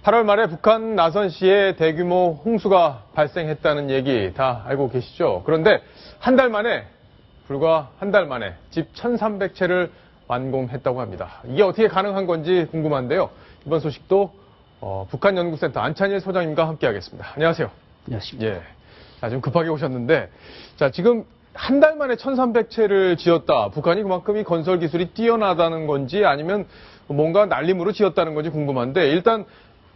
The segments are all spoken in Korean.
8월 말에 북한 나선시에 대규모 홍수가 발생했다는 얘기 다 알고 계시죠? 그런데 불과 한 달 만에 집 1,300채를 완공했다고 합니다. 이게 어떻게 가능한 건지 궁금한데요. 이번 소식도 북한연구센터 안찬일 소장님과 함께하겠습니다. 안녕하세요. 안녕하십니까. 예. 자, 좀 급하게 오셨는데, 자, 지금 한 달 만에 1,300채를 지었다. 북한이 그만큼 이 건설 기술이 뛰어나다는 건지 아니면 뭔가 날림으로 지었다는 건지 궁금한데, 일단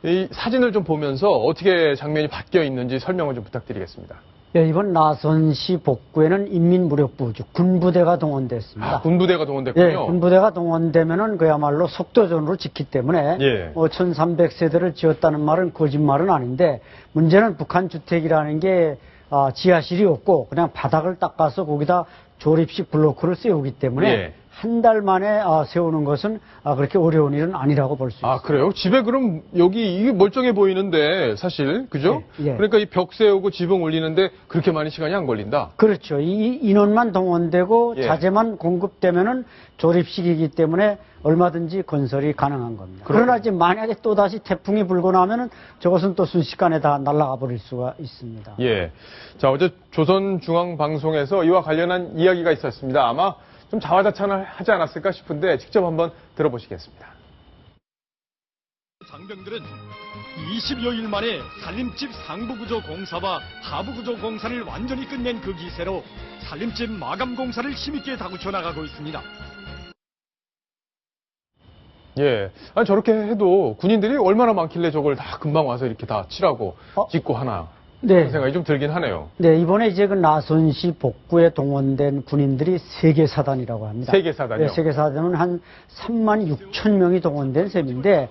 이 사진을 좀 보면서 어떻게 장면이 바뀌어 있는지 설명을 좀 부탁드리겠습니다. 예, 이번 나선시 복구에는 인민무력부, 즉 군부대가 동원됐습니다. 아, 군부대가 동원됐군요. 예, 군부대가 동원되면은 그야말로 속도전으로 짓기 때문에 예. 1,300세대를 지었다는 말은 거짓말은 아닌데, 문제는 북한 주택이라는 게 지하실이 없고 그냥 바닥을 닦아서 거기다 조립식 블로크를 세우기 때문에 예. 한 달 만에 세우는 것은 그렇게 어려운 일은 아니라고 볼 수 있습니다. 아, 그래요? 집에 그럼 여기 이게 멀쩡해 보이는데 사실 그죠? 예, 예. 그러니까 이 벽 세우고 지붕 올리는데 그렇게 많이 시간이 안 걸린다. 그렇죠. 이 인원만 동원되고 예. 자재만 공급되면은 조립식이기 때문에 얼마든지 건설이 가능한 겁니다. 그렇군요. 그러나 이제 만약에 또다시 태풍이 불고 나면은 저것은 또 순식간에 다 날아가 버릴 수가 있습니다. 예. 자, 어제 조선중앙방송에서 이와 관련한 이야기가 있었습니다. 아마 좀 자화자찬을 하지 않았을까 싶은데 직접 한번 들어보시겠습니다. 장병들은 20여일 만에 살림집 상부구조 공사와 하부구조 공사를 완전히 끝낸 그 기세로 살림집 마감 공사를 힘있게 다구쳐 나가고 있습니다. 예. 아니, 저렇게 해도 군인들이 얼마나 많길래 저걸 다 금방 와서 이렇게 다 칠하고 짓고 하나. 네. 그런 생각이 좀 들긴 하네요. 네, 이번에 이제 그 나선시 복구에 동원된 군인들이 세계사단이라고 합니다. 세계사단이요? 네, 세계사단은 한 36,000명이 동원된 셈인데,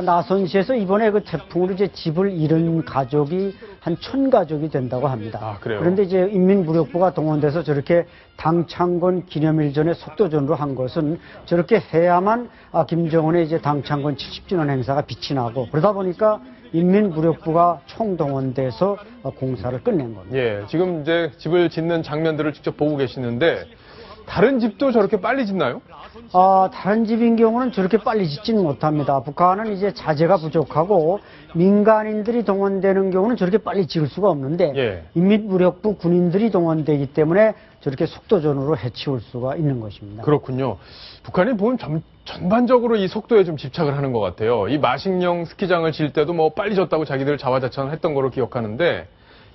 나선시에서 이번에 그 태풍으로 이제 집을 잃은 가족이 한 1,000가족이 된다고 합니다. 아, 그래요? 그런데 이제 인민무력부가 동원돼서 저렇게 당창건 기념일 전에 속도전으로 한 것은 저렇게 해야만 김정은의 이제 당창건 70주년 행사가 빛이 나고, 그러다 보니까 인민무력부가 총동원돼서 공사를 끝낸 겁니다. 예. 지금 이제 집을 짓는 장면들을 직접 보고 계시는데 다른 집도 저렇게 빨리 짓나요? 다른 집인 경우는 저렇게 빨리 짓지는 못합니다. 북한은 이제 자재가 부족하고 민간인들이 동원되는 경우는 저렇게 빨리 지을 수가 없는데 예. 인민무력부 군인들이 동원되기 때문에 저렇게 속도전으로 해치울 수가 있는 것입니다. 그렇군요. 북한이 보면 전반적으로 이 속도에 좀 집착을 하는 것 같아요. 이 마식령 스키장을 질 때도 뭐 빨리 졌다고 자기들 자화자찬을 했던 거로 기억하는데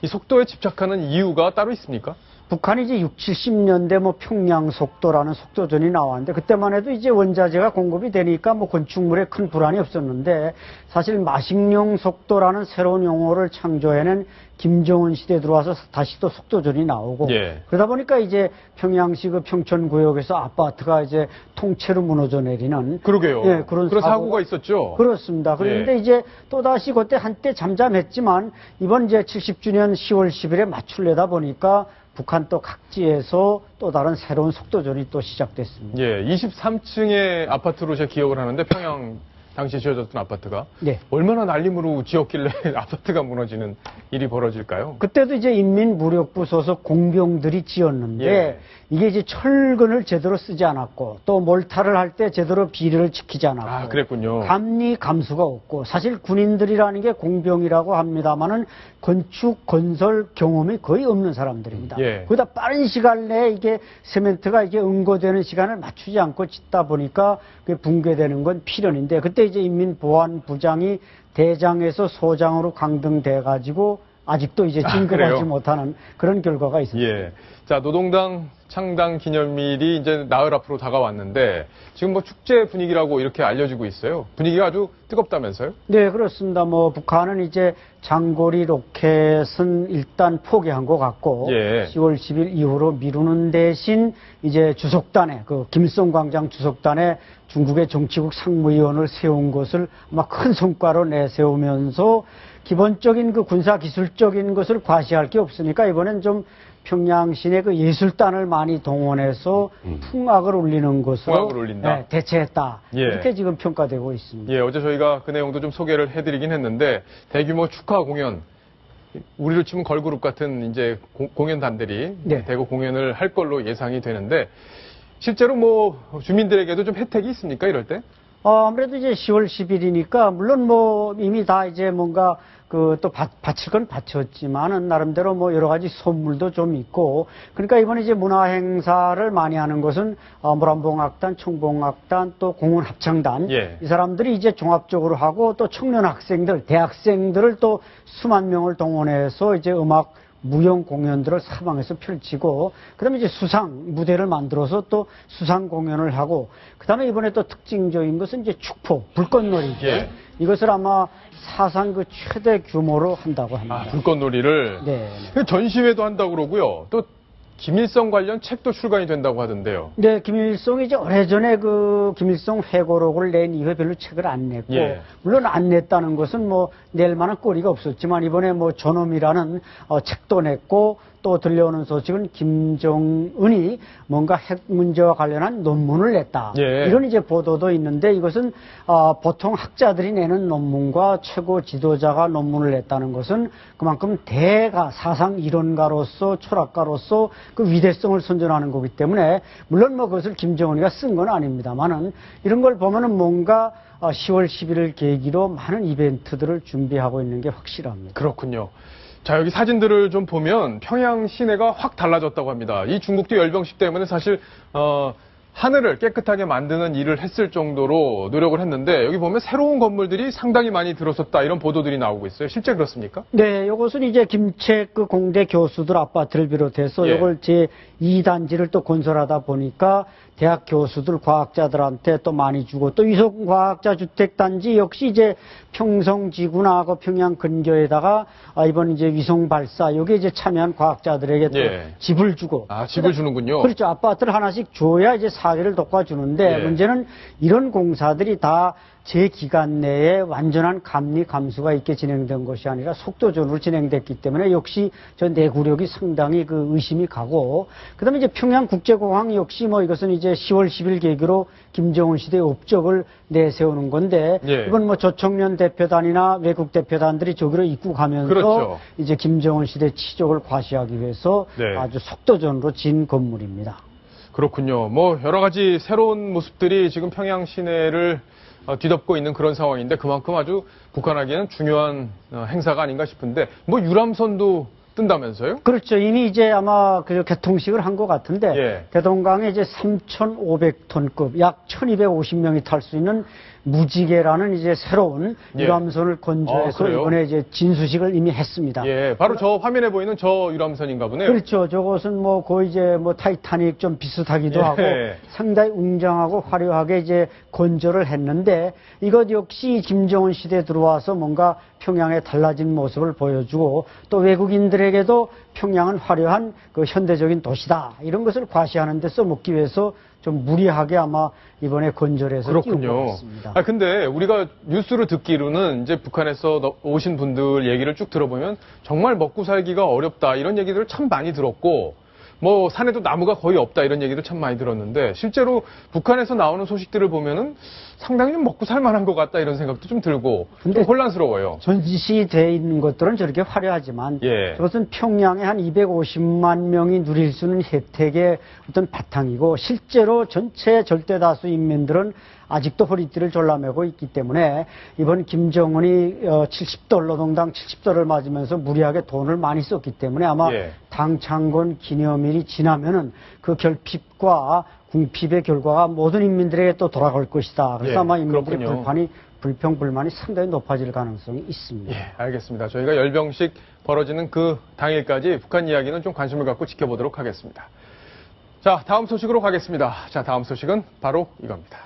이 속도에 집착하는 이유가 따로 있습니까? 북한이 이제 60, 70년대 뭐 평양 속도라는 속도전이 나왔는데 그때만 해도 이제 원자재가 공급이 되니까 뭐 건축물에 큰 불안이 없었는데 사실 마식령 속도라는 새로운 용어를 창조해낸 김정은 시대에 들어와서 다시 또 속도전이 나오고 예. 그러다 보니까 이제 평양시 그 평촌구역에서 아파트가 이제 통째로 무너져 내리는 그러게요. 예, 그런 사고가 있었죠. 그렇습니다. 그런데 예. 이제 또다시 그때 한때 잠잠했지만 이번 이제 70주년 10월 10일에 맞추려다 보니까 북한 또 각지에서 또 다른 새로운 속도전이 또 시작됐습니다. 예, 23층의 아파트로 제가 기억을 하는데 평양 당시 지어졌던 아파트가 네. 얼마나 날림으로 지었길래 아파트가 무너지는 일이 벌어질까요? 그때도 이제 인민무력부 소속 공병들이 지었는데 예. 이게 이제 철근을 제대로 쓰지 않았고 또 몰타를 할 때 제대로 비례를 지키지 않았고 아, 그랬군요. 감리 감수가 없고 사실 군인들이라는 게 공병이라고 합니다만은 건축 건설 경험이 거의 없는 사람들입니다. 예. 거기다 빠른 시간 내에 이게 세멘트가 이게 응고되는 시간을 맞추지 않고 짓다 보니까 그게 붕괴되는 건 필연인데 그때 이제 인민보안부장이 대장에서 소장으로 강등돼 가지고 아직도 이제 진급하지 못하는 그런 결과가 있습니다. 예. 자, 노동당 창당 기념일이 이제 나흘 앞으로 다가왔는데 지금 뭐 축제 분위기라고 이렇게 알려지고 있어요. 분위기가 아주 뜨겁다면서요? 네, 그렇습니다. 뭐 북한은 이제 장거리 로켓은 일단 포기한 것 같고 예. 10월 10일 이후로 미루는 대신 이제 주석단에 그 김일성 광장 주석단에 중국의 정치국 상무위원을 세운 것을 아마 큰 성과로 내세우면서 기본적인 그 군사 기술적인 것을 과시할 게 없으니까 이번엔 좀 평양 시내 그 예술단을 많이 동원해서 풍악을 울리는 것으로 풍악을 울린다? 네, 대체했다. 예. 이렇게 지금 평가되고 있습니다. 예, 어제 저희가 그 내용도 좀 소개를 해드리긴 했는데 대규모 축하 공연, 우리로 치면 걸그룹 같은 이제 공연단들이 네. 대거 공연을 할 걸로 예상이 되는데 실제로 뭐 주민들에게도 좀 혜택이 있습니까? 이럴 때? 아무래도 이제 10월 10일이니까, 물론 뭐 이미 다 이제 뭔가 또 바칠 건 바쳤지만은 나름대로 뭐 여러 가지 선물도 좀 있고, 그러니까 이번에 이제 문화 행사를 많이 하는 것은 모란봉악단, 청봉악단, 또 공원합창단, 예. 이 사람들이 이제 종합적으로 하고, 또 청년 학생들, 대학생들을 또 수만 명을 동원해서 이제 음악 무용 공연들을 사방에서 펼치고, 그 다음에 이제 수상 무대를 만들어서 또 수상 공연을 하고, 그 다음에 이번에 또 특징적인 것은 이제 축포, 불꽃놀이. 예. 이것을 아마 사상 그 최대 규모로 한다고 합니다. 불꽃놀이를. 네. 전시회도 한다고 그러고요. 또 김일성 관련 책도 출간이 된다고 하던데요. 네, 김일성이 이제 오래전에 그 김일성 회고록을 낸 이후에 별로 책을 안 냈고, 예. 물론 안 냈다는 것은 뭐 낼 만한 거리가 없었지만 이번에 뭐 존엄이라는 책도 냈고, 또 들려오는 소식은 김정은이 뭔가 핵 문제와 관련한 논문을 냈다. 예. 이런 이제 보도도 있는데, 이것은 보통 학자들이 내는 논문과 최고 지도자가 논문을 냈다는 것은 그만큼 대가, 사상 이론가로서 철학가로서 그 위대성을 선전하는 거기 때문에, 물론 뭐 그것을 김정은이가 쓴 건 아닙니다만은, 이런 걸 보면은 뭔가 10월 11일 계기로 많은 이벤트들을 준비하고 있는 게 확실합니다. 그렇군요. 자, 여기 사진들을 좀 보면 평양 시내가 확 달라졌다고 합니다. 이 중국도 열병식 때문에 사실 하늘을 깨끗하게 만드는 일을 했을 정도로 노력을 했는데, 여기 보면 새로운 건물들이 상당히 많이 들어섰다, 이런 보도들이 나오고 있어요. 실제 그렇습니까? 네, 이것은 이제 김책 그 공대 교수들 아파트를 비롯해서 예. 이걸 제 2단지를 또 건설하다 보니까 대학 교수들, 과학자들한테 또 많이 주고, 또 위성과학자 주택단지 역시 이제 평성지구나 그 평양 근교에다가 이번 이제 위성 발사, 여기에 이제 참여한 과학자들에게 또 예. 집을 주고. 아, 집을 주는군요. 그렇죠. 아파트를 하나씩 줘야 이제 사회를 돋궈주는데, 예. 문제는 이런 공사들이 다 제 기간 내에 완전한 감리 감수가 있게 진행된 것이 아니라 속도전으로 진행됐기 때문에 역시 저 내구력이 상당히 그 의심이 가고, 그 다음에 이제 평양국제공항 역시 뭐 이것은 이제 10월 10일 계기로 김정은 시대의 업적을 내세우는 건데, 예. 이번 뭐 조청년 대표단이나 외국 대표단들이 저기로 입국하면서 그렇죠. 이제 김정은 시대 치적을 과시하기 위해서 네. 아주 속도전으로 진 건물입니다. 그렇군요. 뭐 여러 가지 새로운 모습들이 지금 평양 시내를 뒤덮고 있는 그런 상황인데, 그만큼 아주 북한에게는 중요한 행사가 아닌가 싶은데, 뭐 유람선도 뜬다면서요? 그렇죠. 이미 이제 아마 그 개통식을 한 것 같은데, 예. 대동강에 이제 3,500톤급, 약 1,250명이 탈 수 있는 무지개라는 이제 새로운 예. 유람선을 건조해서 그래요? 이번에 이제 진수식을 이미 했습니다. 예, 바로 저 화면에 보이는 저 유람선인가 보네요. 그렇죠. 저것은 뭐 거의 이제 뭐 타이타닉 좀 비슷하기도 예. 하고 상당히 웅장하고 화려하게 이제 건조를 했는데, 이것 역시 김정은 시대에 들어와서 뭔가 평양의 달라진 모습을 보여주고, 또 외국인들에게도 평양은 화려한 그 현대적인 도시다, 이런 것을 과시하는 데 써먹기 위해서 좀 무리하게 아마 이번에 건설해서 띄운 것 그렇군요. 같습니다. 근데 우리가 뉴스로 듣기로는 이제 북한에서 오신 분들 얘기를 쭉 들어보면 정말 먹고 살기가 어렵다, 이런 얘기들을 참 많이 들었고, 뭐 산에도 나무가 거의 없다, 이런 얘기도 참 많이 들었는데, 실제로 북한에서 나오는 소식들을 보면은 상당히 좀 먹고 살만한 것 같다, 이런 생각도 좀 들고 좀 근데 혼란스러워요. 전시되어 있는 것들은 저렇게 화려하지만, 예. 저것은 평양에 한 250만 명이 누릴 수 있는 혜택의 어떤 바탕이고, 실제로 전체 절대다수 인민들은 아직도 허리띠를 졸라매고 있기 때문에, 이번 김정은이 70돌, 노동당 70돌을 맞으면서 무리하게 돈을 많이 썼기 때문에 아마 예. 당창건 기념일이 지나면은 그 결핍과 궁핍의 결과가 모든 인민들에게 또 돌아갈 것이다. 그래서 예, 아마 인민들의 그렇군요. 불평불만이 상당히 높아질 가능성이 있습니다. 예, 알겠습니다. 저희가 열병식 벌어지는 그 당일까지 북한 이야기는 좀 관심을 갖고 지켜보도록 하겠습니다. 자, 다음 소식으로 가겠습니다. 자, 다음 소식은 바로 이겁니다.